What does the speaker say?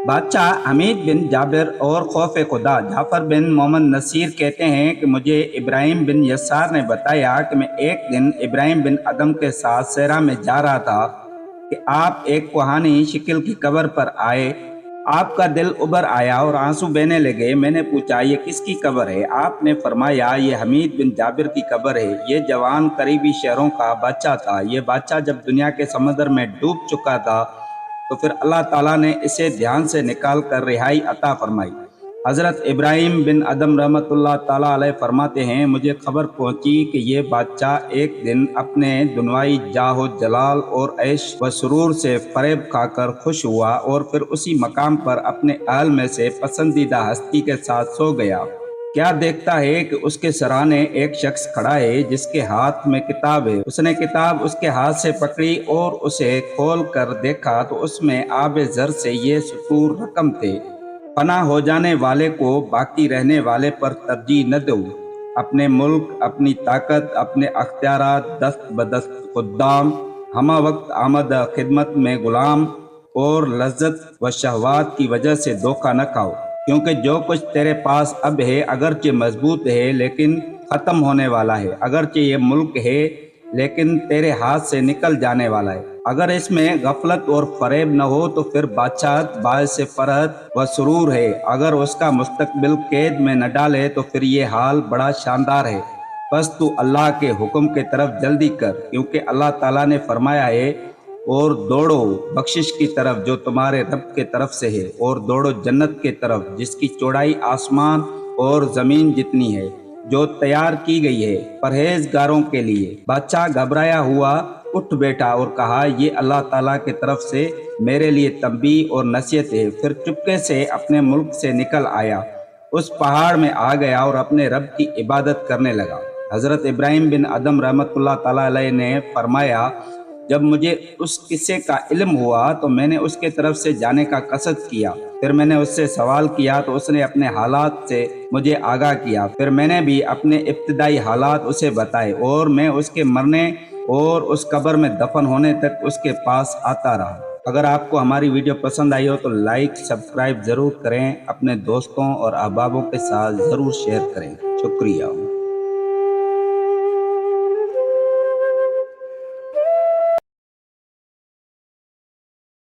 बादशाह हमीद बिन जाबिर और खौफ खुदा जाफ़र बिन मोहम्मद नसीर कहते हैं कि मुझे इब्राहिम बिन यसार ने बताया कि मैं एक दिन इब्राहिम बिन अदम के साथ सहरा में जा रहा था कि आप एक कुहानी शिकिल की कब्र पर आए। आपका दिल उबर आया और आंसू बहने लगे। मैंने पूछा, ये किसकी कब्र है? आपने फरमाया, ये हमीद बिन जाबिर की कब्र है। ये जवान करीबी शहरों का बादशाह था। ये बादशाह जब दुनिया के समंदर में डूब चुका था तो फिर अल्लाह ताला ने इसे ध्यान से निकाल कर रिहाई अता फरमाई। हज़रत इब्राहिम बिन अदम रहमतुल्लाह ताला अलैह फरमाते हैं, मुझे खबर पहुंची कि ये बादशाह एक दिन अपने दुनवाई जाहो जलाल और ऐश व सुरूर से फरेब खाकर खुश हुआ और फिर उसी मकाम पर अपने अहल में से पसंदीदा हस्ती के साथ सो गया। क्या देखता है कि उसके सराहने एक शख्स खड़ा है जिसके हाथ में किताब है। उसने किताब उसके हाथ से पकड़ी और उसे खोल कर देखा तो उसमें आबे ज़र से ये सतूर रकम थे, पनाह हो जाने वाले को बाकी रहने वाले पर तरजीह न दो। अपने मुल्क, अपनी ताकत, अपने अख्तियारात, दस्त बदस्त खुद्दाम, हमा वक्त आमद खिदमत में गुलाम और लज्जत व शहवात की वजह से धोखा न खाओ, क्योंकि जो कुछ तेरे पास अब है अगरचे मजबूत है लेकिन ख़त्म होने वाला है। अगरचे ये मुल्क है लेकिन तेरे हाथ से निकल जाने वाला है। अगर इसमें गफलत और फरेब न हो तो फिर बादशाहत बायस फरहत व सुरूर है। अगर उसका मुस्तकबिल कैद में न डाले तो फिर ये हाल बड़ा शानदार है। बस तू अल्लाह के हुक्म के तरफ जल्दी कर, क्योंकि अल्लाह ताला ने फरमाया है, और दौड़ो बख्शिश की तरफ जो तुम्हारे रब के तरफ से है, और दौड़ो जन्नत के तरफ जिसकी चौड़ाई आसमान और जमीन जितनी है, जो तैयार की गई है परहेजगारों के लिए। बादशाह घबराया हुआ उठ बैठा और कहा, ये अल्लाह ताला की तरफ से मेरे लिए तंबीह और नसीहत है। फिर चुपके से अपने मुल्क से निकल आया, उस पहाड़ में आ गया और अपने रब की इबादत करने लगा। हज़रत इब्राहिम बिन अदम रहमतुल्लाह ताला अलैह ने फरमाया, जब मुझे उस किस्से का इल्म हुआ तो मैंने उसके तरफ से जाने का कसद किया। फिर मैंने उससे सवाल किया तो उसने अपने हालात से मुझे आगाह किया। फिर मैंने भी अपने इब्तिदाई हालात उसे बताए और मैं उसके मरने और उस कब्र में दफन होने तक उसके पास आता रहा। अगर आपको हमारी वीडियो पसंद आई हो तो लाइक सब्सक्राइब ज़रूर करें, अपने दोस्तों और अहबाबों के साथ ज़रूर शेयर करें। शुक्रिया।